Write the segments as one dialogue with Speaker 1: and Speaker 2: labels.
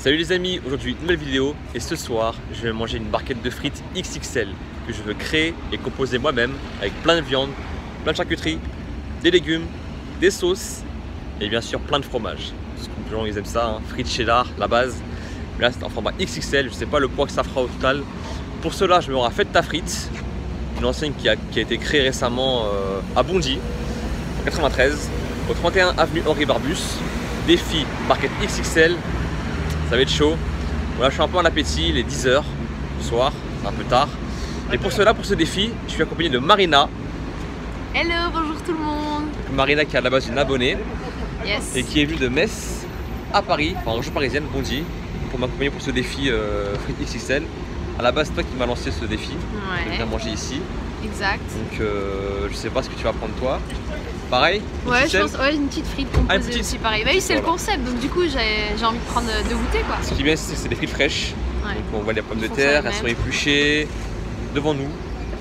Speaker 1: Salut les amis, aujourd'hui une nouvelle vidéo et ce soir je vais manger une barquette de frites XXL que je veux créer et composer moi-même avec plein de viande, plein de charcuterie, des légumes, des sauces et bien sûr plein de fromage. Parce que les gens ils aiment ça, hein. Frites cheddar, la base. Mais là c'est en format XXL, je sais pas le poids que ça fera au total. Pour cela je me rends à Fête ta frite, une enseigne qui a été créée récemment à Bondy, en 93, au 31 avenue Henri Barbus. Défi barquette XXL. Ça va être chaud. Voilà, je suis un peu en appétit, il est 10 h du soir, c'est un peu tard. Et pour cela, pour ce défi, je suis accompagné de Marina.
Speaker 2: Hello, bonjour tout le monde.
Speaker 1: Marina qui est à la base une abonnée.
Speaker 2: Yes.
Speaker 1: Et qui est venue de Metz à Paris, enfin en région parisienne, Bondy, pour m'accompagner pour ce défi frites XXL. À la base, c'est toi qui m'as lancé ce défi.
Speaker 2: Ouais.
Speaker 1: Je viens manger ici.
Speaker 2: Exact.
Speaker 1: Donc je sais pas ce que tu vas prendre toi. Pareil.
Speaker 2: Ouais,
Speaker 1: XXL.
Speaker 2: je pense une petite frite composée
Speaker 1: une petite.
Speaker 2: aussi pareil. Bah oui, c'est le concept, donc du coup j'ai envie de prendre de goûter quoi.
Speaker 1: Ce qui est bien, c'est des frites fraîches.
Speaker 2: Ouais.
Speaker 1: Donc on voit les pommes de
Speaker 2: Ils font
Speaker 1: terre,
Speaker 2: ça
Speaker 1: elles sont
Speaker 2: eux-mêmes.
Speaker 1: épluchées devant nous,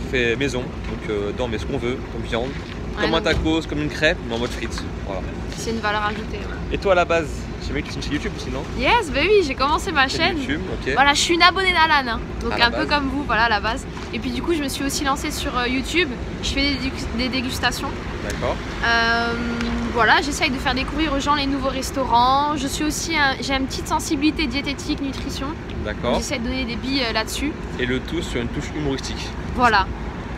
Speaker 1: fait maison. Donc dedans on met ce qu'on veut, comme viande,
Speaker 2: Ouais,
Speaker 1: comme un
Speaker 2: donc,
Speaker 1: tacos, comme une crêpe, mais en mode frites. Voilà.
Speaker 2: c'est une valeur ajoutée. Ouais.
Speaker 1: Et toi à la base, j'ai vu que tu es sur YouTube aussi, non?
Speaker 2: Yes, bah oui, j'ai commencé ma chaîne.
Speaker 1: YouTube, ok.
Speaker 2: Voilà, je suis une abonnée d'Alan, hein. Donc
Speaker 1: À la
Speaker 2: un peu
Speaker 1: base.
Speaker 2: comme vous, voilà à la base. Et puis du coup, je me suis aussi lancée sur YouTube. Je fais des dégustations.
Speaker 1: D'accord.
Speaker 2: Voilà, j'essaye de faire découvrir aux gens les nouveaux restaurants. Je suis aussi, j'ai une petite sensibilité diététique, nutrition.
Speaker 1: D'accord.
Speaker 2: J'essaie de donner des billes là-dessus.
Speaker 1: Et le tout sur une touche humoristique.
Speaker 2: Voilà.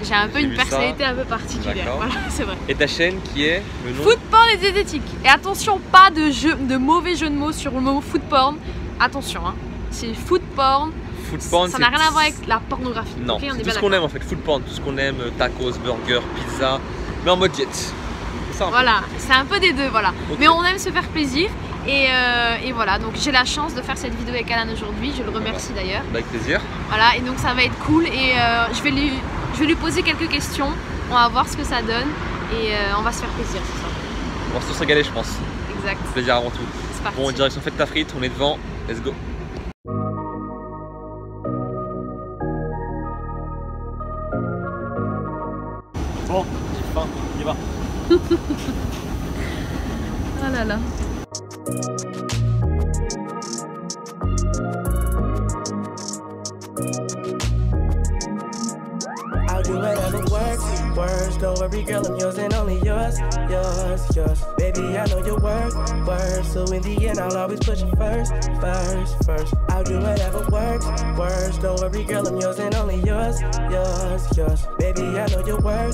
Speaker 2: J'ai un peu
Speaker 1: J'ai
Speaker 2: une
Speaker 1: vu ça.
Speaker 2: personnalité un peu particulière.
Speaker 1: D'accord.
Speaker 2: Voilà, c'est vrai.
Speaker 1: Et ta chaîne qui est le nom?
Speaker 2: Food porn et diététique. Et attention, pas de mauvais jeu de mots sur le mot food porn. Attention, hein. C'est food porn.
Speaker 1: Food porn.
Speaker 2: Ça n'a rien à voir avec la pornographie.
Speaker 1: Non,
Speaker 2: Okay, on est
Speaker 1: c'est tout
Speaker 2: bien
Speaker 1: ce qu'on
Speaker 2: d'accord.
Speaker 1: aime en fait. Food porn, tout ce qu'on aime, tacos, burgers, pizza, mais en mode diète. C'est ça.
Speaker 2: Voilà, c'est un peu des deux, voilà.
Speaker 1: Ok.
Speaker 2: Mais on aime se faire plaisir. Et voilà, donc j'ai la chance de faire cette vidéo avec Alan aujourd'hui. Je le remercie d'ailleurs.
Speaker 1: Avec plaisir.
Speaker 2: Voilà, et donc ça va être cool. Et je vais lui poser quelques questions. On va voir ce que ça donne. Et on va se faire plaisir, c'est ça.
Speaker 1: On va se régaler, je pense.
Speaker 2: Exact.
Speaker 1: Plaisir avant tout.
Speaker 2: C'est parti.
Speaker 1: Bon, direction Fête ta frite, on est devant. Let's go. Bon, j'ai faim, on y va.
Speaker 2: Oh là là.
Speaker 3: I'll do whatever works. Don't worry, girl, I'm yours and only yours. Baby, I know your work. So in the end, I'll always put you first. I'll do whatever works. Don't worry, girl, I'm yours and only yours. Baby, I know your work.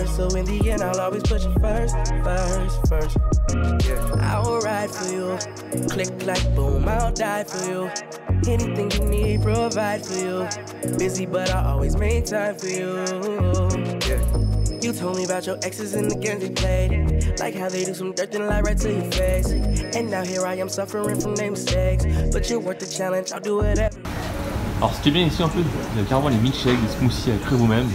Speaker 3: So in the end, I'll always put you first. I will ride for you. Click like boom, I'll die for you. Anything you need, provide for you. Busy, but I always make time for you. You told me about your exes and the games they played. Like how they do some dirt and lie right to your face. And now here I am suffering from their mistakes. But you're worth the challenge, I'll do it.
Speaker 1: Alors, ce qui est bien ici en fait, il y a carrément les milkshakes, des smoothies à créer vous-même.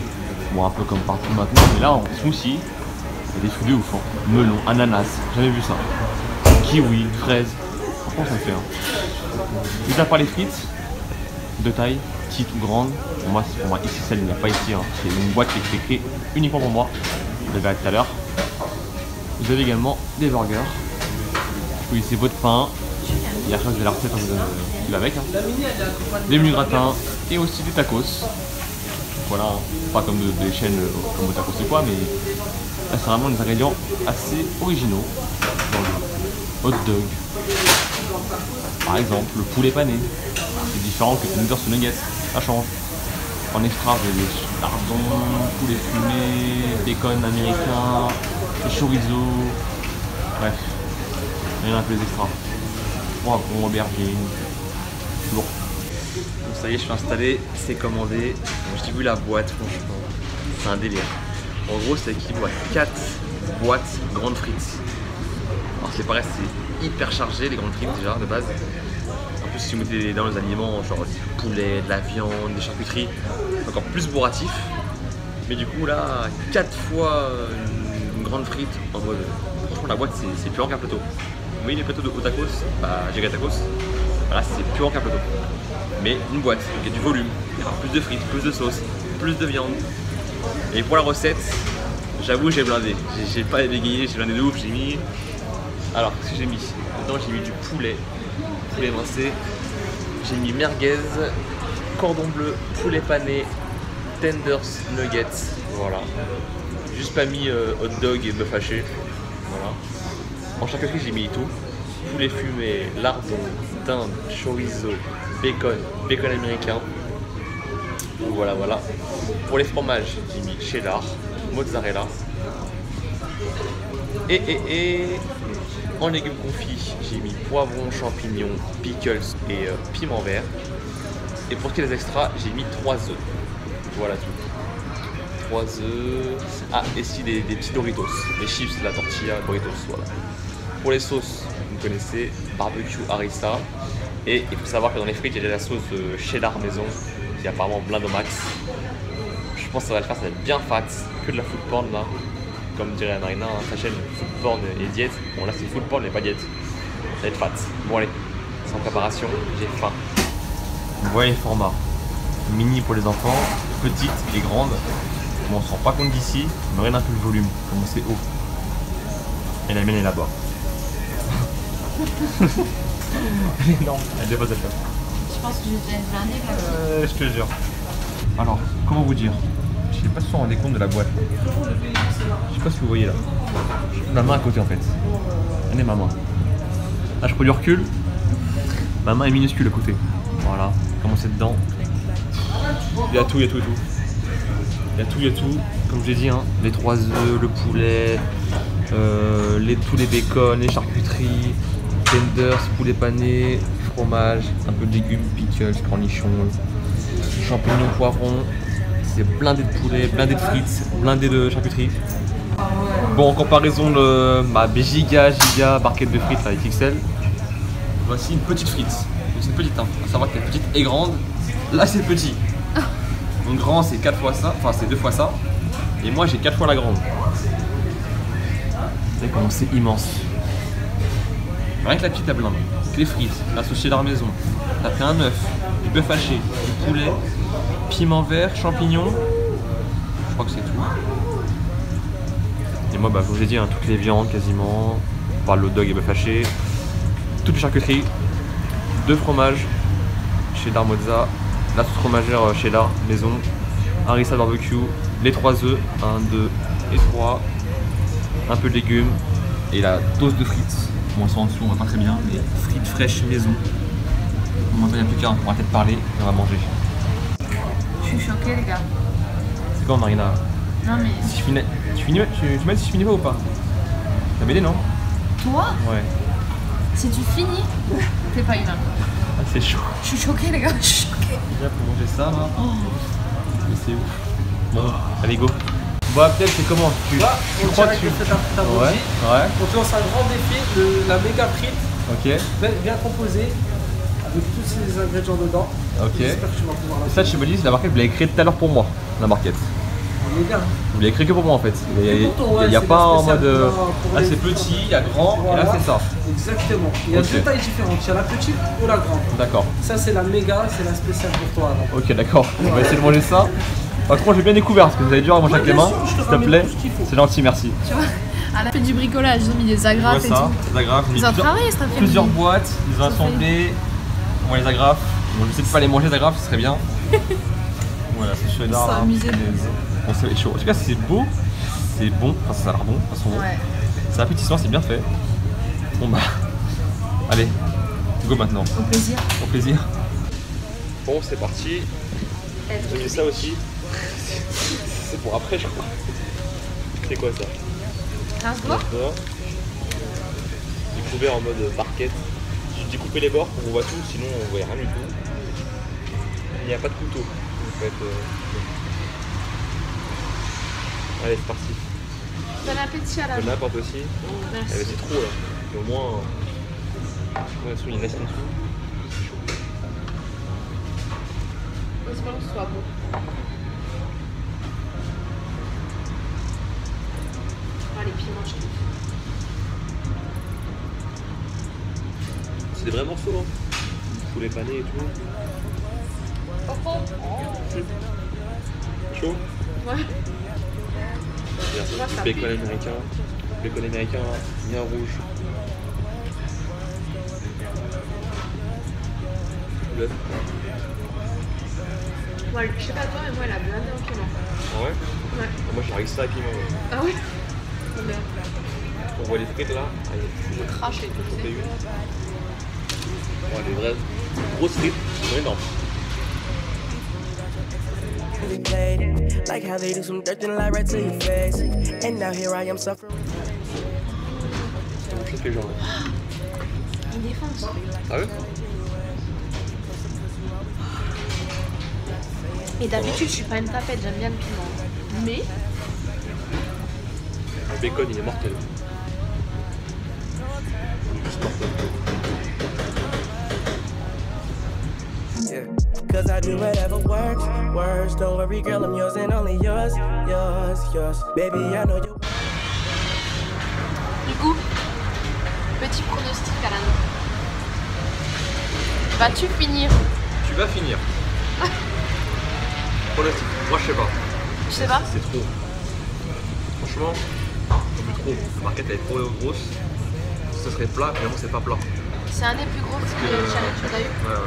Speaker 1: Bon, un peu comme partout maintenant, mais là en smoothie, il y a des fruits de ouf. Hein. Melon, ananas, jamais vu ça. Kiwi, fraise, franchement ça fait. Hein. Mis à part les frites, de taille, petite ou grande, pour moi c'est pour moi XXL, il n'y a pas ici. Hein. C'est une boîte qui est créée uniquement pour moi, vous l'avez tout à l'heure. Vous avez également des burgers. Vous connaissez votre pain. Et après vous avez la recette qui va avec. Hein. Des menus gratins et aussi des tacos. Voilà, hein. Pas comme des chaînes comme au tacos c'est quoi, mais là c'est vraiment des ingrédients assez originaux. Dans le hot dog. Par exemple, le poulet pané, c'est différent que le nuggets ou nuggets, ça change. En extra, vous avez des lardons, poulet fumé, bacon américain, des chorizo, bref, rien un peu les extras. Poivron, aubergine, lourd. Bon, ça y est, je suis installé, c'est commandé. J'ai vu la boîte, franchement, c'est un délire. En gros, ça équivaut à 4 boîtes grandes frites. Alors c'est pareil, c'est hyper chargé les grandes frites déjà de base. En plus si vous mettez dans les aliments genre du poulet, de la viande, des charcuteries, encore plus bourratif. Mais du coup là, 4 fois une grande frite en mode. Franchement la boîte c'est plus grand qu'un plateau. Vous voyez les plateaux de tacos, bah Giga Tacos, voilà c'est plus grand qu'un plateau. Mais une boîte, donc il y a du volume, il y aura plus de frites, plus de sauce, plus de viande. Et pour la recette, j'avoue j'ai blindé. J'ai pas bégayé, j'ai blindé de ouf, j'ai mis. Alors, qu'est-ce que j'ai mis? Dedans, j'ai mis du poulet, poulet émincé. J'ai mis merguez, cordon bleu, poulet pané, tenders, nuggets. Voilà. Juste pas mis hot dog et bœuf haché. Voilà. En charcuterie, j'ai mis tout. Poulet fumé, lardon, dinde, chorizo, bacon, bacon américain. Voilà, voilà. Pour les fromages, j'ai mis cheddar, mozzarella. Et en légumes confits, j'ai mis poivrons, champignons, pickles et piment vert. Et pour ce qui est des extras, j'ai mis 3 œufs. Voilà tout. 3 œufs. Ah, et si des petits Doritos, les chips, la tortilla, Doritos, voilà. Pour les sauces, vous connaissez, barbecue harissa. Et il faut savoir que dans les frites, il y a déjà la sauce cheddar maison, qui est apparemment blinde au max. Je pense que ça va le faire, ça va être bien fat, que de la food porn là. Comme dirait Marina, hein, sa chaîne food porn et diète. Bon là c'est food porn mais pas diète. Ça va être fat. Bon allez, c'est en préparation, j'ai faim. Vous voyez les formats. Mini pour les enfants, petite et grande. Bon, on se rend pas compte d'ici, mais regarde un peu le volume, comment c'est haut. Et la mienne est là-bas. Elle est énorme, elle dépasse la table.
Speaker 2: Je pense que je vais être blindée là.
Speaker 1: Je te jure. Alors, comment vous dire? Je sais pas si vous vous rendez compte de la boîte. Je sais pas si vous voyez là. Ma main à côté en fait. Elle est ma main. Là je prends du recul. Ma main est minuscule à côté. Voilà. Comment c'est dedans. Il y a tout, il y a tout, il y a tout. Il y a tout, il y a tout. Comme je l'ai dit, hein, les 3 œufs, le poulet, tous les bacons, les charcuteries, tenders, poulet pané, fromage, un peu de légumes, pickles, cornichons, champignons, poivrons. C'est blindé de poulet, blindé de frites, blindé de charcuterie. Bon, en comparaison de ma giga barquette de frites avec XL, voici une petite frite. C'est une petite, hein. À savoir qu'elle est petite et grande. Là, c'est petit. Donc grand, c'est 4 fois ça, enfin c'est 2 fois ça. Et moi, j'ai 4 fois la grande. Vous savez comment c'est immense. Rien que la petite, la blinde. Les frites, la sauce cheddar maison. T'as pris un œuf, du bœuf haché, du poulet, piment vert, champignons. Je crois que c'est tout. Et moi, bah, comme je l'ai dit, hein, toutes les viandes quasiment. On parle de hot dog et bœuf haché. Toutes les charcuteries. 2 fromages, cheddar mozza, la sauce fromagère cheddar maison, harissa barbecue, les 3 œufs, 1, 2 et 3. Un peu de légumes et la dose de frites. Bon, ça en dessous, on voit pas très bien, mais frites fraîches maison. Maintenant, il n'y a plus qu'à, on pourra peut-être parler et on va manger.
Speaker 2: Je suis choquée les gars.
Speaker 1: C'est quoi Marina?
Speaker 2: Non mais...
Speaker 1: Si tu m'as dit si je finis pas ou pas? T'as m'aidé non?
Speaker 2: Toi?
Speaker 1: Ouais.
Speaker 2: Si tu finis, t'es pas humain.
Speaker 1: Ah, c'est chaud.
Speaker 2: Je suis choquée les gars, je suis choquée.
Speaker 1: Déjà pour manger ça là. Mais c'est ouf. Bon, allez go. Bon, peut-être c'est comment? Tu crois que tu... Ouais.
Speaker 4: Donc lance un grand défi de la méga frite.
Speaker 1: Ok.
Speaker 4: Bien composée, avec tous ces ingrédients dedans.
Speaker 1: Ok.
Speaker 4: J'espère que tu vas pouvoir la
Speaker 1: Et ça, je me dis, la marquette, vous l'avez créée tout à l'heure pour moi, la marquette.
Speaker 4: On est bien.
Speaker 1: Vous l'avez créée que pour moi en fait. Il n'y a pas en mode. Ah, c'est petit, il y a grand,
Speaker 4: Voilà.
Speaker 1: et là c'est ça.
Speaker 4: Exactement. Il y a
Speaker 1: Ok.
Speaker 4: 2 tailles différentes. Il y a la petite ou la grande.
Speaker 1: D'accord.
Speaker 4: Ça, c'est la méga, c'est la spéciale pour toi. Alors.
Speaker 1: Ok, d'accord. On va essayer de manger ça. Par contre, j'ai bien découvert parce que vous avez dur à manger avec les
Speaker 4: bien
Speaker 1: main.
Speaker 4: sûr, je te
Speaker 1: S'il te
Speaker 4: ramène
Speaker 1: plaît,
Speaker 4: tout ce qu'il faut.
Speaker 1: c'est gentil, merci.
Speaker 2: Tu vois, elle a fait du bricolage, j'ai mis des
Speaker 1: Je
Speaker 2: agrafes et
Speaker 1: vois ça,
Speaker 2: tout.
Speaker 1: les agrafes.
Speaker 2: Ils ont travaillé cet après-midi.
Speaker 1: Plusieurs boîtes, ils ont assemblé. On voit les agrafes. Bon, je sais de pas les manger les agrafes, ce serait bien. Voilà, c'est chaud d'art.
Speaker 2: s'amuser.
Speaker 1: Bon, c'est chaud. En tout cas, c'est beau, c'est bon. Enfin, ça a l'air bon, de toute façon.
Speaker 2: Ouais.
Speaker 1: C'est appétissant, c'est bien fait. Bon bah, allez, go maintenant.
Speaker 2: Au plaisir.
Speaker 1: Au plaisir. Bon, c'est parti. J'ai mis ça aussi. C'est pour après, je crois. C'est quoi ça?
Speaker 2: Rince-doigt.
Speaker 1: Découvert en mode barquette. J'ai découpé les bords pour qu'on voit tout, sinon on voyait rien du tout. Il n'y a pas de couteau. En fait, allez, c'est parti.
Speaker 2: Bon appétit à la
Speaker 1: Bonne apport aussi.
Speaker 2: Merci.
Speaker 1: C'est trop là. Et au moins, il y a une laisse en dessous.
Speaker 2: Espérons que ce soit bon. Ah, les piments, je kiffe.
Speaker 1: C'est des vrais morceaux là. Poulet pané et tout. Chaud.
Speaker 2: Ouais.
Speaker 1: Bien,
Speaker 2: vois, ça
Speaker 1: bacon
Speaker 2: pue.
Speaker 1: américain. Bacon américain bien rouge. bœuf.
Speaker 2: Moi, je sais pas toi, mais moi, elle a blindé en piment.
Speaker 1: Ah ouais?
Speaker 2: Ouais.
Speaker 1: Moi j'ai avec ça et piment. Ouais.
Speaker 2: Ah oui? Trop bien.
Speaker 1: On voit les frites là.
Speaker 2: Je crache les
Speaker 1: J'en fais
Speaker 2: trucs.
Speaker 1: une. Ouais, les vraies grosses frites, elles sont énormes.
Speaker 3: They played like how they do some dirt and lie right to your face. And now here I am suffering.
Speaker 1: C'est la même chose que les gens.
Speaker 2: Ils défoncent.
Speaker 1: Ah ouais?
Speaker 2: Et d'habitude, je suis pas une tapette, j'aime bien le piment. Mais
Speaker 1: Le bacon il est mortel. Juste mortel.
Speaker 3: Yeah. Cause I do whatever works. Don't worry, girl, I'm yours and only yours. Baby, I know you.
Speaker 2: du coup, petit pronostic à la vas-tu finir?
Speaker 1: Tu vas finir. Pronostic. Moi je sais pas.
Speaker 2: Je sais pas.
Speaker 1: C'est trop. Franchement, c'est trop. La barquette elle est trop grosse. Si ça serait plat, finalement c'est pas plat.
Speaker 2: C'est un des plus gros challenges que t'as eu.
Speaker 1: Ouais.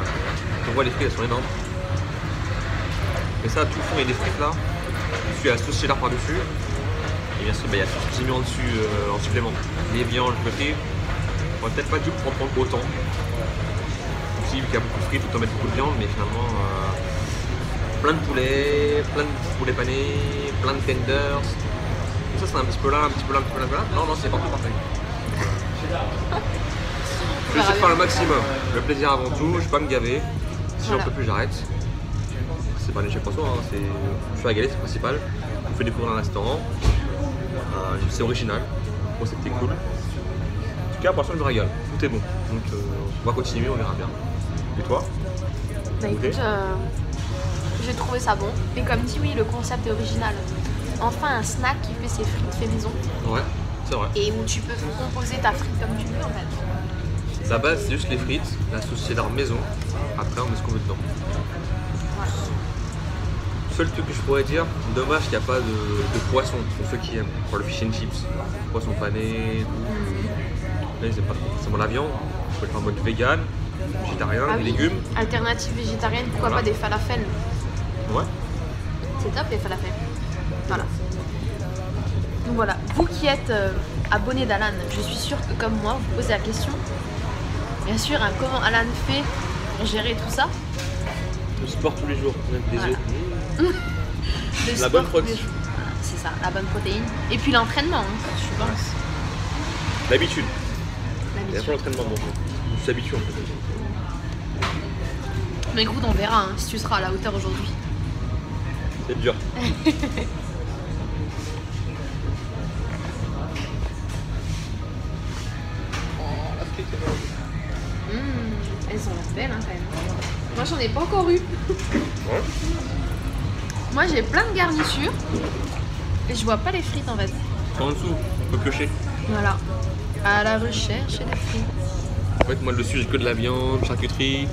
Speaker 1: On voit les frites, elles sont énormes. Et ça, tout le fond, il y a des frites là. Dessus, il y a la sauce cheddar par-dessus. Et bien sûr, il y a tout ce que j'ai mis en dessus en supplément. Les viandes, le côté. On aurait peut-être pas dû en prendre autant. Aussi, vu qu'il y a beaucoup de frites, autant mettre beaucoup de viande, mais finalement, plein de poulet pané, plein de tenders. Tout ça, c'est un petit peu là, un petit peu là, un petit peu là. Non, c'est partout parfait. Je vais essayer de faire le maximum. Le plaisir avant tout, je vais pas me gaver. Si j'en peux plus, j'arrête. C'est pas un échec pour soi, hein. Je suis régalé, c'est le principal. On me fait découvrir un restaurant. C'est original. Bon, c'était cool. En tout cas, pour l'instant, je me régale. Tout est bon. Donc, on va continuer, on verra bien. Et toi?
Speaker 2: Bah écoute, j'ai trouvé ça bon. Et comme dit, oui, le concept est original. Enfin, un snack qui fait ses frites fait maison.
Speaker 1: Ouais, c'est vrai.
Speaker 2: Et où tu peux composer ta frite comme tu veux en fait.
Speaker 1: La base, c'est juste les frites, la sauce cheddar maison. Après, on met ce qu'on veut dedans.
Speaker 2: Voilà.
Speaker 1: Seul truc que je pourrais dire, dommage qu'il n'y a pas de poisson pour ceux qui aiment. Pour le fish and chips, poisson pané. Là, ils aiment pas trop. C'est bon, la viande, on peut le faire en mode vegan, végétarien,
Speaker 2: Ah oui.
Speaker 1: légumes.
Speaker 2: Alternative végétarienne, pourquoi
Speaker 1: Voilà.
Speaker 2: pas des falafels?
Speaker 1: Ouais.
Speaker 2: C'est top les falafels. Voilà. Donc voilà, vous qui êtes abonné d'Alan, je suis sûre que comme moi, vous posez la question. Bien sûr, hein, comment Alan fait pour gérer tout ça?
Speaker 1: Le sport tous les jours, même des
Speaker 2: Voilà.
Speaker 1: œufs.
Speaker 2: Le
Speaker 1: La
Speaker 2: sport
Speaker 1: bonne
Speaker 2: tous les
Speaker 1: protéine.
Speaker 2: jours. Voilà, c'est ça, la bonne protéine. Et puis l'entraînement, hein, je pense.
Speaker 1: L'habitude. Il y a
Speaker 2: L'habitude.
Speaker 1: pas l'entraînement, bon. On s'habitue en fait.
Speaker 2: Mais écoute, on verra hein, si tu seras à la hauteur aujourd'hui.
Speaker 1: C'est dur.
Speaker 2: Elles ont l'air belles hein, quand même. Moi j'en ai pas encore eu.
Speaker 1: Ouais.
Speaker 2: Moi j'ai plein de garnitures. Et je vois pas les frites en fait.
Speaker 1: En dessous, on peut piocher.
Speaker 2: Voilà. À la recherche et des frites.
Speaker 1: En fait, moi, le dessus, j'ai que de la viande, charcuterie,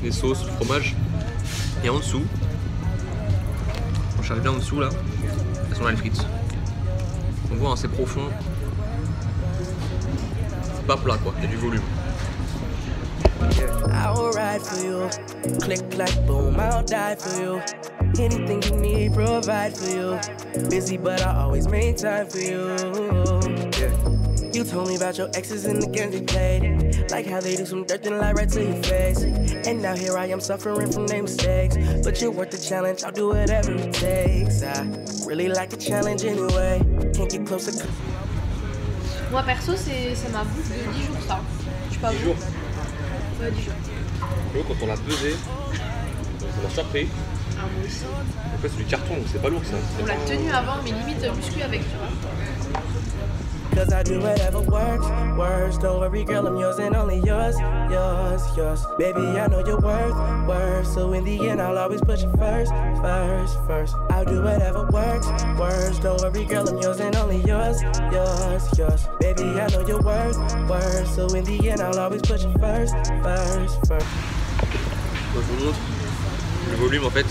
Speaker 1: des sauces, du fromage. Et en dessous, quand je suis arrivé en dessous là, elles sont là les frites. On voit, hein, c'est profond. C'est pas plat quoi, il y a du volume.
Speaker 3: I will ride for you. Click, clack, boom, I'll die for you. Anything you need, provide for you. Busy, but I always make time for you. Yeah. You told me about your exes and the games they played. Like how they do some dirt and lie right to your face. And now here I am suffering from their mistakes. But you're worth the challenge, I'll do whatever it takes. I really like the challenge anyway. Can't get closer.
Speaker 2: Moi perso, c'est ma bouffe de 10 jours ça. Je suis pas
Speaker 1: 10
Speaker 2: bon.
Speaker 1: jours.
Speaker 2: Ouais, 10 jours.
Speaker 1: Quand on l'a pesé, ça m'a surpris.
Speaker 2: Ah, moi aussi.
Speaker 1: En fait, c'est du carton, donc c'est pas lourd ça.
Speaker 2: On l'a tenu avant, mais limite muscu avec, tu vois.
Speaker 3: Cause I do whatever works. Don't worry, girl, I'm yours and only yours. Baby, I know your worth. So in the end, I'll always put you first. I'll do whatever works. Don't worry, girl, I'm yours and only yours. Baby, I know your worth. So in the end, I'll always put you first.
Speaker 1: Je vous montre le volume en fait.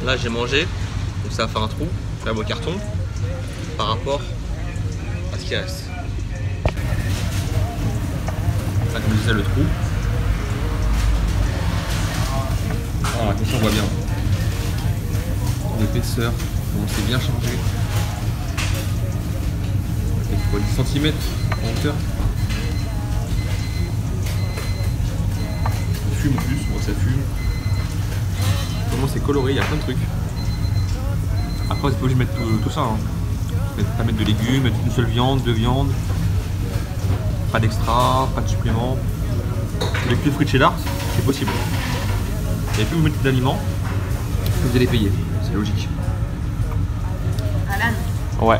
Speaker 1: Là j'ai mangé, donc ça va faire un trou, ça va au carton par rapport à ce qui reste. Là comme je disais le trou. Oh, attention, on voit bien. L'épaisseur, comment c'est bien chargé. Peut-être quoi, 10 cm en hauteur. Ça fume en plus, on voit que ça fume. Comment c'est coloré, il y a plein de trucs. Après, c'est pas obligé de mettre tout ça. Hein. Pas mettre de légumes, mettre une seule viande, deux viandes. Pas d'extra, pas de supplément. Avec les fruits de cheddar, c'est possible. Et plus vous mettez d'aliments, plus vous allez payer. C'est logique.
Speaker 2: Alan,
Speaker 1: Ouais.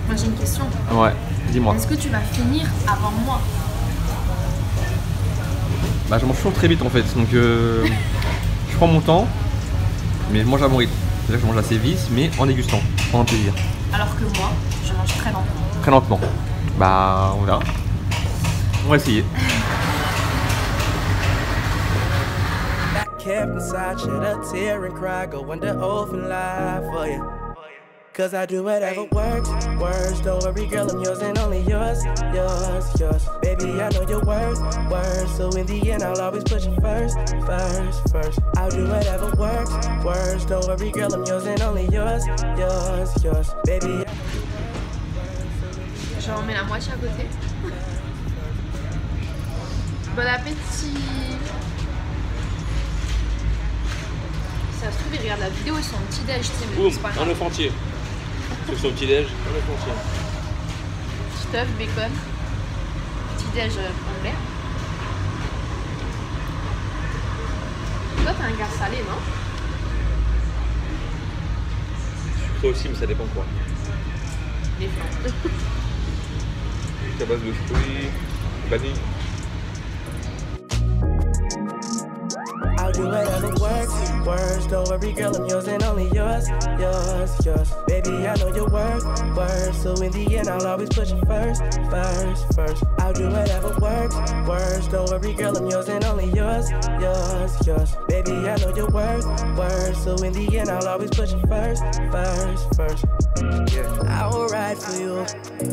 Speaker 2: moi j'ai une question.
Speaker 1: Ouais. Dis-moi.
Speaker 2: Est-ce que tu vas finir avant moi?
Speaker 1: Bah, je mange toujours très vite en fait. Donc, je prends mon temps, mais je mange à mon rythme. C'est-à-dire que je mange assez vite, mais en dégustant, en plaisir.
Speaker 2: Alors que moi, je mange très lentement.
Speaker 1: Très lentement. Bah, on verra. On va essayer.
Speaker 3: Kept inside, shed a tear and cry, go under oath and lie for you. Cause I do whatever works, don't worry girl, I'm yours and only yours, yours. Baby, I know your worth, so in the end I'll always put you first. I'll do whatever works, don't worry girl, I'm yours and only yours, baby.
Speaker 2: J'en mets la moitié à côté. Bon appétit. Ça se trouve, il regarde la vidéo et son petit déj, tu sais, mais c'est pas grave.
Speaker 1: Un œuf entier. C'est son petit déj, un œuf entier.
Speaker 2: Petit œuf, bacon. Petit déj anglais. Toi, t'es un gars salé, non?
Speaker 1: Sucré aussi, mais ça dépend quoi.
Speaker 2: Les flancs.
Speaker 1: À base de fruits, vanille.
Speaker 3: I'll do whatever works, don't worry girl, I'm yours and only yours. Baby, I know your worth, so in the end I'll always put you first. I'll do whatever works, don't worry girl, I'm yours and only yours. Baby, I know your worth, so in the end I'll always put you first. I will ride for you,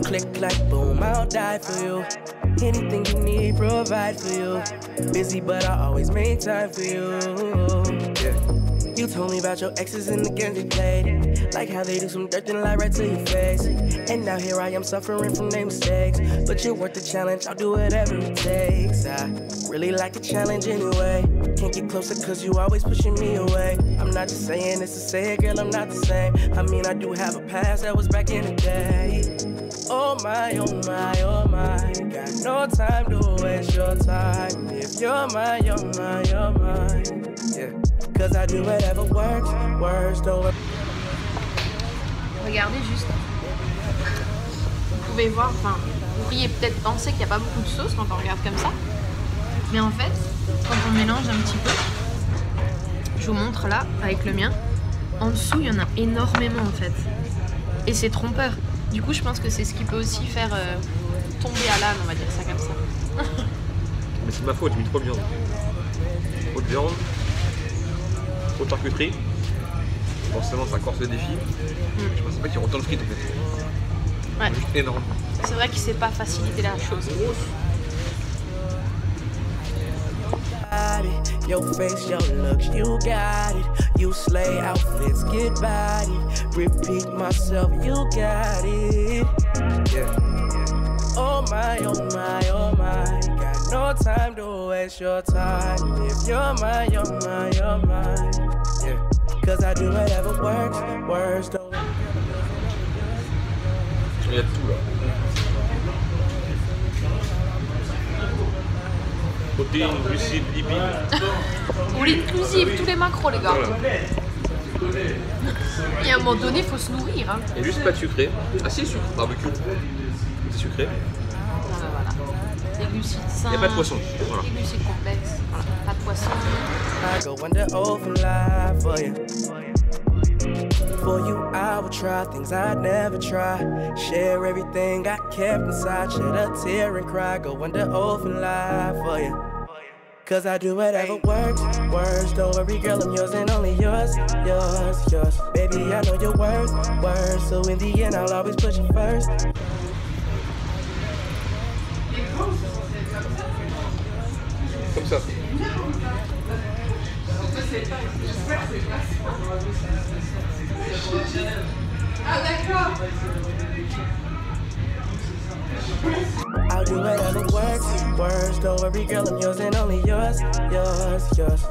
Speaker 3: click like boom, I'll die for you. Anything you need, provide for you. Busy, but I always make time for you. Yeah. You told me about your exes and the games they played, like how they do some dirt and lie right to your face. And now here I am suffering from their mistakes, but you're worth the challenge, I'll do whatever it takes. I really like the challenge anyway. Can't get closer cause you always pushing me away. I'm not just saying this to say it, girl, I'm not the same. I mean, I do have a past that was back in the day. Oh my, got no time to waste your time. If you're mine, yeah. Cause I do whatever works, don't worry.
Speaker 2: Regardez juste. Vous pouvez voir, enfin, vous pourriez peut-être penser qu'il n'y a pas beaucoup de sauce quand on regarde comme ça. Mais en fait, quand on mélange un petit peu, je vous montre là, avec le mien, en dessous, il y en a énormément en fait. Et c'est trompeur. Du coup, je pense que c'est ce qui peut aussi faire tomber à l'âne, on va dire ça comme ça.
Speaker 1: Mais c'est de ma faute, j'ai mis trop de viande. Trop de viande, trop de charcuterie. Forcément, ça corse le défi. Je pensais pas qu'il y aurait autant de frites en fait.
Speaker 2: Ouais.
Speaker 1: Juste énorme.
Speaker 2: C'est vrai qu'il ne sait pas faciliter la chose.
Speaker 3: Your face, your looks, you got it. You slay outfits, get body. Repeat myself, you got it. Yeah. Oh my, got no time to waste your time. If you're mine, yeah. Cause I do whatever works, don't.
Speaker 1: Il y a tout là. Protéines, glucides, lipides.
Speaker 2: Ou l'inclusive, tous les macros les gars.
Speaker 1: Voilà.
Speaker 2: Et à un moment donné, il faut se nourrir. Hein.
Speaker 1: Et juste pas de sucré. Ah si, sucre, barbecue. C'est sucré.
Speaker 2: Voilà. Les glucides sains.
Speaker 1: Et pas de poisson. Voilà.
Speaker 2: Les glucides complexes. Voilà. Pas de poisson.
Speaker 3: I go under oath and lie for you. For you, I would try things I'd never try. Share everything I kept inside. Shed a tear and cry. Go under oath and lie for you. Cause I do whatever works. Don't worry, girl, I'm yours and only yours. Baby, I know your worth. So in the end, I'll always put you first.
Speaker 1: Comme ça.
Speaker 3: I'll do whatever works. Don't worry, girl, I'm yours and only yours.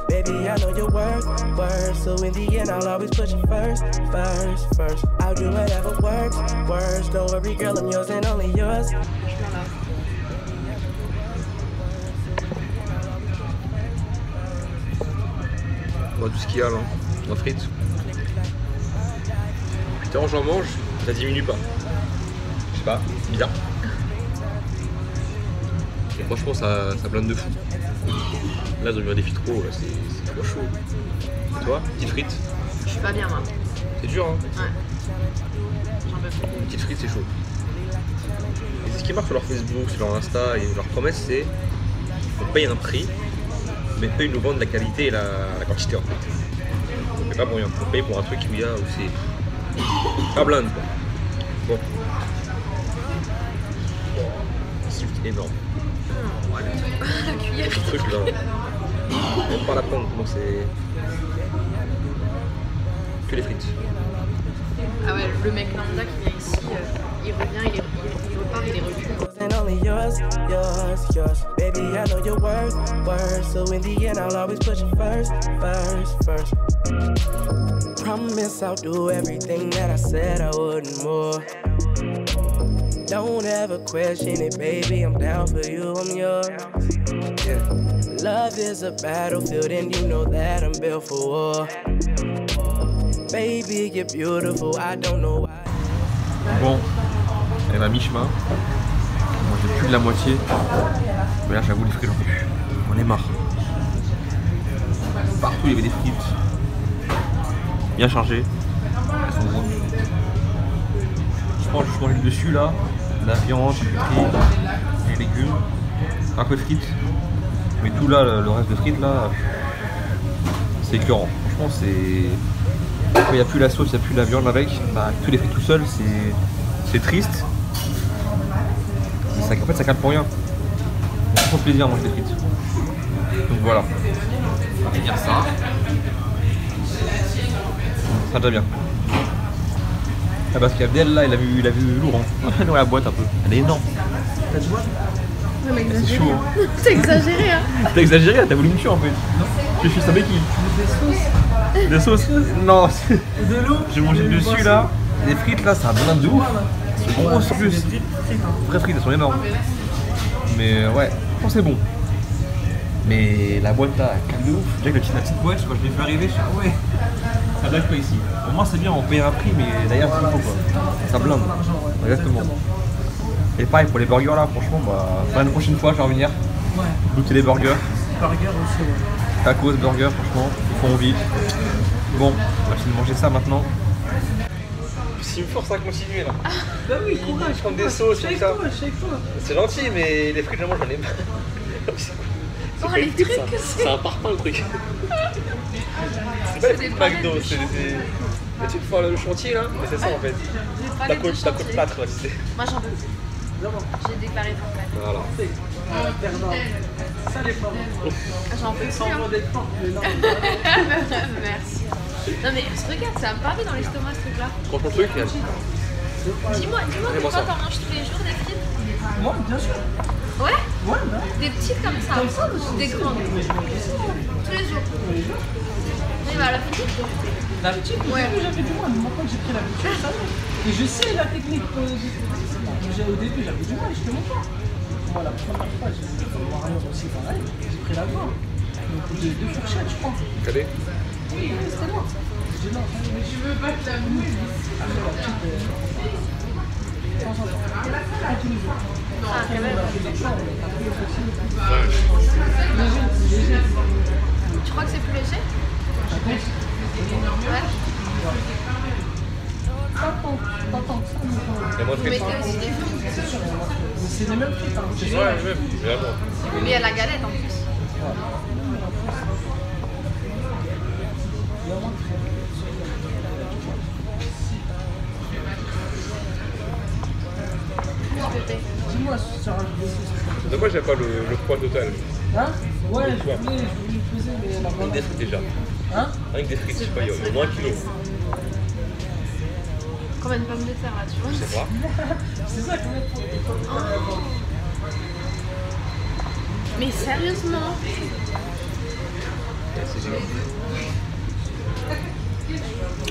Speaker 3: Baby, I know your work. So in the end, I'll always put you first. I'll do whatever works. Don't worry, girl, I'm yours and only yours.
Speaker 5: On voit tout ce qu'il y a là, en frites. Putain, j'en mange, ça diminue pas. Je sais pas, c'est bizarre. Et franchement, ça blinde de fou. Là, ils ont mis un défi trop, là, c'est trop chaud. Et toi, petite frite?
Speaker 2: Je suis pas bien, moi.
Speaker 5: C'est dur, hein?
Speaker 2: Ouais. J'en peux plus.
Speaker 5: Une petite frite, c'est chaud. Et c'est ce qui marque sur leur Facebook, sur leur Insta, et leur promesse, c'est qu'on paye un prix, mais eux, ils nous vendent la qualité et la quantité, en fait. On paye pas pour rien, on paye pour un truc où il y a, où c'est pas blinde, quoi. Bon. C'est énorme.
Speaker 2: La cuillère.
Speaker 5: Ce truc là, même pas la prendre, donc c'est que les frites.
Speaker 2: Ah ouais, le mec lambda qui vient ici, il revient, il repart, il est recule.
Speaker 3: And only yours. Baby, I know your work. So in the end, I'll always put you first. Promise I'll do everything that I said I wouldn't more. Don't ever question it, baby, I'm down for you, I'm yours. Yeah. Love is a battlefield and you know that I'm built for war. Baby, you're beautiful, I don't know why.
Speaker 1: Bon, elle est à mi-chemin. Moi j'ai plus de la moitié. Mais là j'avoue les frites j'en peux plus. On est marre. Partout il y avait des frites. Bien chargées. Elles sont grosses. Je pense que je mange le dessus là. La viande, les légumes, un peu de frites. Mais tout là, le reste de frites là, c'est écœurant. Franchement c'est... Quand il n'y a plus la sauce, il n'y a plus la viande avec, bah, tous les frites tout seul, c'est triste. Ça, en fait ça cale pour rien. On prend plaisir à manger des frites. Donc voilà. On va dire ça. Ça va déjà bien. Ah parce qu'Abdel là il a vu lourd hein. Dans la boîte un peu. Elle est énorme.
Speaker 4: T'as du bois?
Speaker 1: C'est chaud. Hein.
Speaker 2: T'as exagéré hein.
Speaker 1: T'as exagéré, t'as voulu me tuer en fait. Je suis savais qui. Des sauces? Non.
Speaker 4: De l'eau?
Speaker 1: J'ai mangé dessus là. Les frites là, ça a blinde de ouf. C'est grosses en plus. Vraies frites, elles sont énormes. Mais ouais, je pense que c'est bon. Mais la boîte là, elle calme de ouf. Déjà que la petite boîte, quand je l'ai fait arriver, je suis ah ouais. Ça blague pas ici. Pour moi c'est bien, on paye un prix, mais d'ailleurs c'est faut quoi. Ça blinde. Exactement. Et pareil pour les burgers là, franchement, bah, la prochaine fois je vais revenir.
Speaker 4: Ouais.
Speaker 1: Goûter les burgers.
Speaker 4: Burger aussi, ouais.
Speaker 1: Tacos, burgers, franchement, ils font vite. Bon, on va essayer de manger ça maintenant. S'il me force à continuer là.
Speaker 4: Bah oui, courage.
Speaker 1: Je prends des sauces,
Speaker 4: je suis
Speaker 1: tout
Speaker 4: avec
Speaker 1: ça.
Speaker 4: toi.
Speaker 1: C'est gentil, mais les frites, j'en ai pas.
Speaker 2: Oh les trucs,
Speaker 1: c'est un parpaing le truc. C'est pas les trucs McDo, c'est les trucs pour le chantier là, mais c'est ça en fait. La côte plâtre là, tu sais.
Speaker 2: Moi j'en peux plus. J'ai déclaré forfait.
Speaker 1: Voilà.
Speaker 4: Ça les femmes.
Speaker 2: J'en peux plus.
Speaker 4: Sans
Speaker 2: Hein.
Speaker 4: d'être fort, mais non.
Speaker 2: Merci. Non mais regarde, ça va me parler dans l'estomac ce truc là.
Speaker 1: Franchement, le truc, il y a...
Speaker 2: Dis-moi,
Speaker 1: Allez,
Speaker 2: des
Speaker 1: moi,
Speaker 2: fois
Speaker 1: ça.
Speaker 2: t'en manges tous les jours des frites?
Speaker 4: Moi, bien sûr.
Speaker 2: Ouais?
Speaker 4: Ouais, bah.
Speaker 2: Des petites comme ça ou des grandes? Tous les jours. Oui, bah la petite.
Speaker 4: La petite, au
Speaker 2: Ouais.
Speaker 4: début j'avais du mal, mais maintenant que j'ai pris l'habitude, ça va. Et je sais la technique au début j'avais du mal, je te montre pas. Moi la première fois, j'ai fait comme Mario aussi pareil, j'ai pris la grande. Donc deux fourchettes je crois.
Speaker 5: Cadet.
Speaker 4: Oui, c'était moi. J'ai dit non, je veux pas te la mouille. Après la petite, de temps en temps. Pas tous les jours.
Speaker 2: Ah, quand même.
Speaker 4: Léger.
Speaker 2: Tu crois que c'est plus léger? Ouais.
Speaker 4: Pas tant que ça, mais
Speaker 5: Et moi,
Speaker 2: Vous
Speaker 5: frites.
Speaker 2: mettez aussi des frites.
Speaker 4: c'est les mêmes frites. Hein. C'est
Speaker 5: Ouais, même, vraiment.
Speaker 2: Mais il y a la galette en plus.
Speaker 4: Dis-moi sur un vidéo.
Speaker 5: De quoi j'ai pas le poids total?
Speaker 4: Hein? Ouais,
Speaker 5: Le poids.
Speaker 4: je voulais le peser, mais la
Speaker 5: Une
Speaker 4: banane.
Speaker 5: des frites déjà.
Speaker 4: Hein? Hein?
Speaker 5: Avec des frites, je sais pas, il y a au moins 1 kilo.
Speaker 2: Combien de pommes de terre là, tu vois?
Speaker 5: Je sais pas.
Speaker 4: C'est ça, combien de fois?
Speaker 2: Mais sérieusement?
Speaker 5: C'est génial.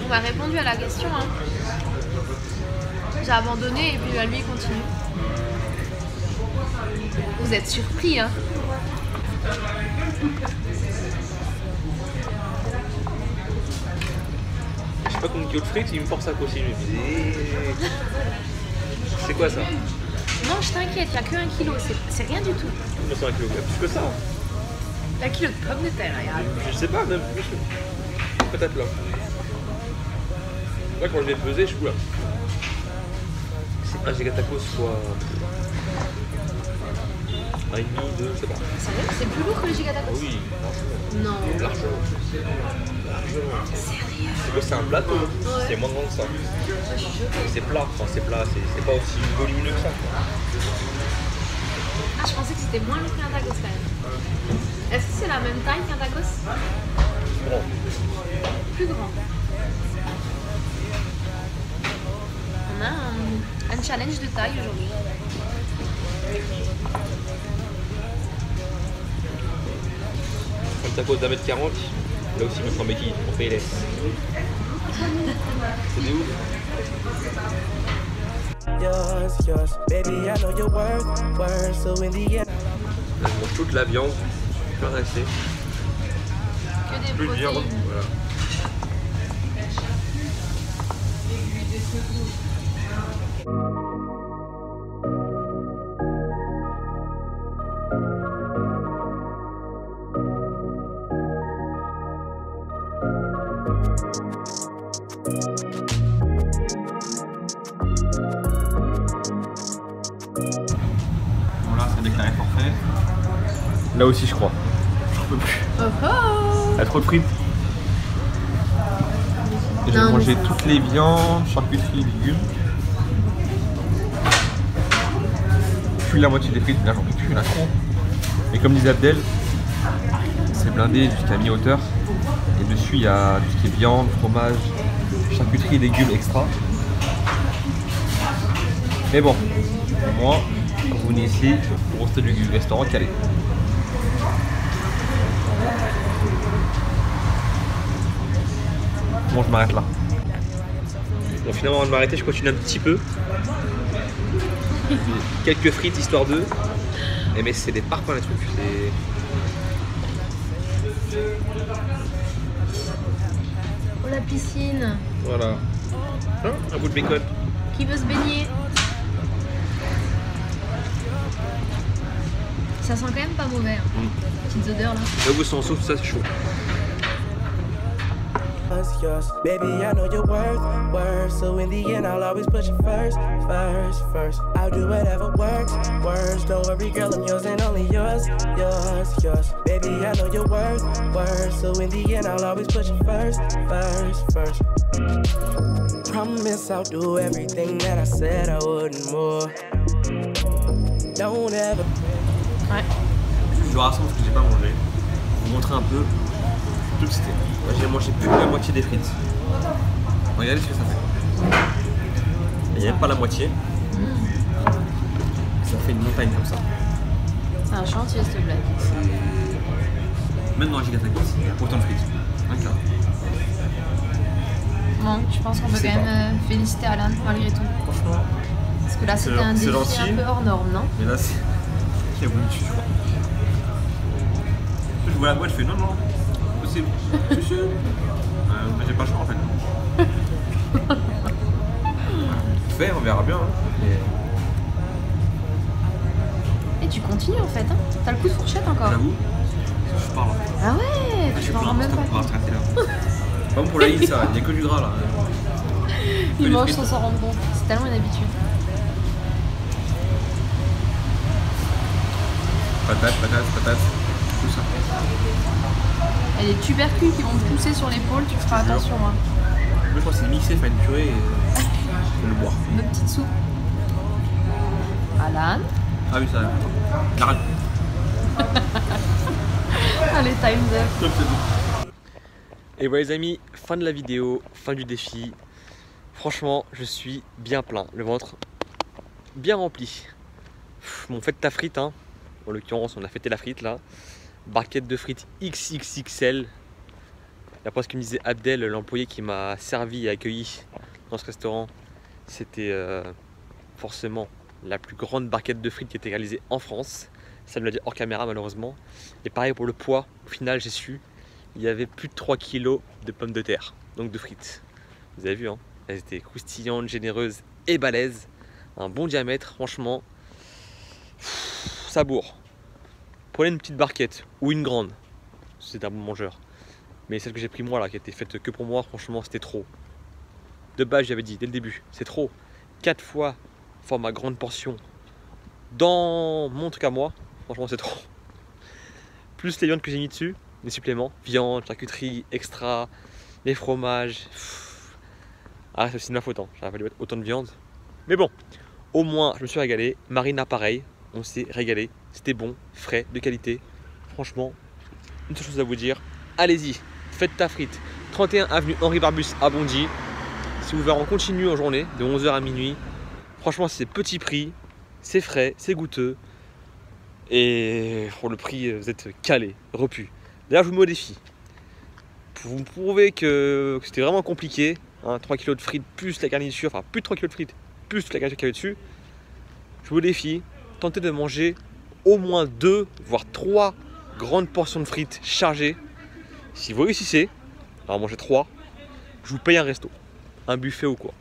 Speaker 2: On m'a répondu à la question. Hein. J'ai abandonné et puis lui il continue. Vous êtes surpris, hein?
Speaker 5: Je sais pas combien de kilos de frites, il me force à aussi. Je me dis, c'est quoi ça?
Speaker 2: Non, je t'inquiète, il n'y a que 1 kilo, c'est rien du tout.
Speaker 5: Comment ça, 1 kilo? Il y a plus que ça.
Speaker 2: 1 kilo de pommes de terre, regarde.
Speaker 5: Je sais pas, même plus. Peut-être là. Là, quand je l'ai pesé, je suis là. C'est un gigatacos fois 1,5, 2, je sais pas.
Speaker 2: Sérieux? C'est plus lourd que le
Speaker 5: Ah
Speaker 2: gigatacos?
Speaker 5: oui,
Speaker 2: Non.
Speaker 5: largement.
Speaker 2: Sérieux?
Speaker 5: C'est quoi, c'est un plateau?
Speaker 2: Ouais.
Speaker 5: C'est moins grand que ça.
Speaker 2: Je suis choquée.
Speaker 5: C'est plat, enfin c'est plat, c'est pas aussi volumineux que ça.
Speaker 2: Ah, je pensais que c'était moins lourd qu'un tacos quand même. Est-ce que c'est la même taille qu'un tacos?
Speaker 5: Bon,
Speaker 2: Plus grand. On a un challenge de taille aujourd'hui.
Speaker 5: un tacos d'1m40, là aussi, il me prend béquille, on fait les. C'est des ouf.
Speaker 3: Yours, yours, baby, I know your worth, so in the end.
Speaker 5: Là, je mange toute la viande, super restée.
Speaker 2: Que des
Speaker 5: Plus de viande,
Speaker 2: protéines.
Speaker 5: voilà.
Speaker 1: Voilà, ça a déclaré forfait. Là aussi, je crois. J'en peux plus.
Speaker 2: Oh oh!
Speaker 1: Il y a trop de frites. Et j'ai
Speaker 2: Non,
Speaker 1: mangé
Speaker 2: mais-
Speaker 1: toutes les viandes, charcuterie, légumes. Plus la moitié des frites, là j'en peux plus, la con. Et comme disait Abdel, c'est blindé jusqu'à mi-hauteur. Et dessus il y a tout ce qui est viande, fromage, charcuterie, légumes extra. Mais bon, moi, quand vous venez ici, vous restez du restaurant calé. Bon, je m'arrête là.
Speaker 5: Bon, finalement, avant de m'arrêter, je continue un petit peu. Quelques frites histoire d'eux. Mais c'est des parpaings les trucs.
Speaker 2: Oh la piscine!
Speaker 5: Voilà. Hein, un bout de bacon.
Speaker 2: Qui veut se baigner? Ça sent quand même pas mauvais. Hein. Petites odeurs là.
Speaker 5: Là où sans sauce, ça c'est chaud.
Speaker 3: Yours, baby, I know your worth, so in the end, I'll always put you first. I'll do whatever works. Don't worry, girl, I'm yours and only yours. Baby, I know your worth, so in the end, I'll always put you first. Promise I'll do everything that I said I wouldn't more. Don't ever.
Speaker 2: Ouais.
Speaker 1: Je rassemble ce que j'ai pas mangé. Vous montrer un peu tout ce que c'était. Moi j'ai mangé plus que la moitié des frites. Regardez ce que ça fait. Il n'y a même pas la moitié. Ça fait une montagne comme ça.
Speaker 2: C'est un chantier s'il te plaît.
Speaker 1: Même dans un gigatacos, il y a autant de frites. Un quart.
Speaker 2: Bon, je pense qu'on peut
Speaker 1: C'est
Speaker 2: quand même féliciter Alan malgré tout.
Speaker 1: Franchement,
Speaker 2: Parce que là
Speaker 1: C'est
Speaker 2: c'était un
Speaker 1: c'est
Speaker 2: défi
Speaker 1: gentil.
Speaker 2: un peu hors norme, non?
Speaker 1: mais là c'est. Qui a voulu tuer, je crois. Je vois la boîte, je fais non, non, possible. Je suis sûr. Mais j'ai pas le choix en fait. Fait, on verra bien. Hein.
Speaker 2: Et tu continues en fait, hein? T'as le coup de fourchette encore.
Speaker 1: J'avoue, je parle.
Speaker 2: Ah ouais,
Speaker 1: Je
Speaker 2: tu
Speaker 1: suis
Speaker 2: m'en
Speaker 1: plein
Speaker 2: rends même pas
Speaker 1: pour
Speaker 2: compte.
Speaker 1: rattraper là. Pas bon pour la ligne, ça, il n'y a que du gras là.
Speaker 2: Il
Speaker 1: les
Speaker 2: mange
Speaker 1: frites.
Speaker 2: sans s'en rendre compte. C'est tellement une habitude.
Speaker 1: Patates, tout ça.
Speaker 2: Il y a des tubercules qui vont te pousser sur l'épaule, tu feras
Speaker 1: jure.
Speaker 2: attention. Hein.
Speaker 1: Moi je crois que c'est mixé, faire une purée et faut le boire.
Speaker 2: Une petite soupe. Alan.
Speaker 1: Ah oui, ça. La
Speaker 2: Allez, time's up.
Speaker 1: Top, c'est bon. Et voilà les amis, fin de la vidéo, fin du défi. Franchement, je suis bien plein, le ventre bien rempli. Bon, faites ta frite, hein. En l'occurrence, on a fêté la frite là. Barquette de frites XXXL. D'après ce que me disait Abdel, l'employé qui m'a servi et accueilli dans ce restaurant, c'était forcément la plus grande barquette de frites qui était réalisée en France. Ça me l'a dit hors caméra malheureusement. Et pareil pour le poids, au final j'ai su, il y avait plus de 3 kg de pommes de terre, donc de frites. Vous avez vu, hein, elles étaient croustillantes, généreuses et balèzes. Un bon diamètre, franchement, ça bourre. Prenez une petite barquette ou une grande, c'est un bon mangeur. Mais celle que j'ai pris moi là, qui était faite que pour moi, franchement c'était trop. De base j'avais dit dès le début, c'est trop. 4 fois format grande portion dans mon truc à moi, franchement c'est trop. Plus les viandes que j'ai mis dessus, les suppléments, viande, charcuterie, extra, les fromages. Ah c'est aussi de ma faute, hein. J'aurais fallu mettre autant de viande. Mais bon, au moins je me suis régalé. Marina pareil, on s'est régalé. C'était bon, frais, de qualité. Franchement, une seule chose à vous dire, allez-y, faites ta frite. 31 avenue Henri Barbus à Bondy. Si vous voulez en continu en journée, de 11h à minuit. Franchement c'est petit prix, c'est frais, c'est goûteux. Et pour le prix, vous êtes calé, repu. D'ailleurs je vous mets au défi. Vous me prouvez que c'était vraiment compliqué. Hein, 3 kg de frites plus la garniture, enfin plus de 3 kg de frites, plus la garniture qu'il y avait dessus. Je vous défie, tentez de manger au moins 2, voire 3 grandes portions de frites chargées. Si vous réussissez, alors manger 3, je vous paye un resto, un buffet ou quoi.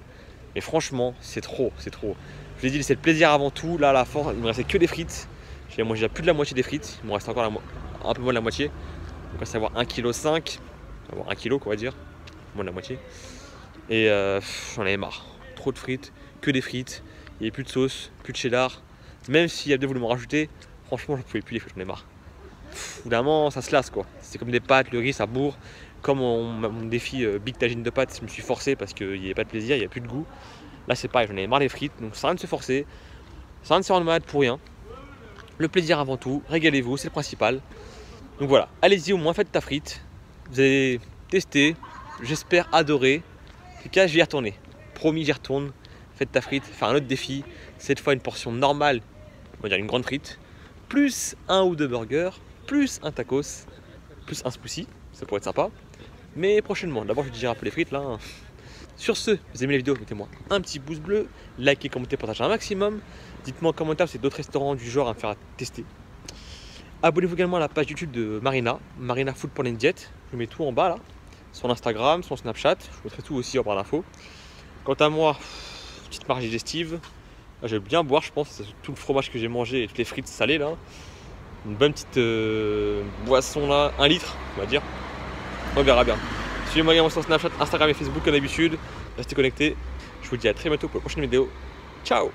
Speaker 1: Mais franchement, c'est trop, c'est trop. Je vous ai dit, c'est le plaisir avant tout. Là, à la fin, il me restait que des frites. J'ai mangé déjà plus de la moitié des frites. Il me reste encore un peu moins de la moitié. Donc, à savoir 1,5 kg. Avoir 1 kg, quoi, on va dire. Moins de la moitié. Et j'en avais marre. Trop de frites, que des frites. Il n'y avait plus de sauce, plus de cheddar. Même si Abdel voulait m'en rajouter, franchement, je ne pouvais plus les frites, j'en ai marre. Évidemment, ça se lasse, quoi. C'est comme des pâtes, le riz, ça bourre. Comme mon défi Big Tagine de pâtes, je me suis forcé parce qu'il n'y avait pas de plaisir, il n'y a plus de goût. Là, c'est pareil, j'en avais marre des frites, donc ça sert à rien de se forcer. Ça sert à rien de se rendre malade pour rien. Le plaisir avant tout, régalez-vous, c'est le principal. Donc voilà, allez-y au moins, faites ta frite. Vous allez tester, j'espère adorer. En tout cas, je vais y retourner. Promis, j'y retourne. Faites ta frite, faire un autre défi. Cette fois, une portion normale, on va dire une grande frite, plus 1 ou 2 burgers, plus un tacos, plus un smoothie. Ça pourrait être sympa. Mais prochainement, d'abord je vais digérer un peu les frites là. Sur ce, vous aimez la vidéo, mettez-moi un petit pouce bleu, likez, commentez, partagez un maximum. Dites-moi en commentaire si c'est d'autres restaurants du genre à me faire tester. Abonnez-vous également à la page YouTube de Marina, Marina Food pour Diet. Je mets tout en bas là, son Instagram, son Snapchat, je mettrai tout aussi en barre d'infos. Quant à moi, petite marge digestive, je vais bien boire je pense, c'est tout le fromage que j'ai mangé et toutes les frites salées là. Une bonne petite boisson là, 1 litre on va dire. On verra bien. Suivez-moi également sur Snapchat, Instagram et Facebook comme d'habitude. Restez connectés. Je vous dis à très bientôt pour la prochaine vidéo. Ciao!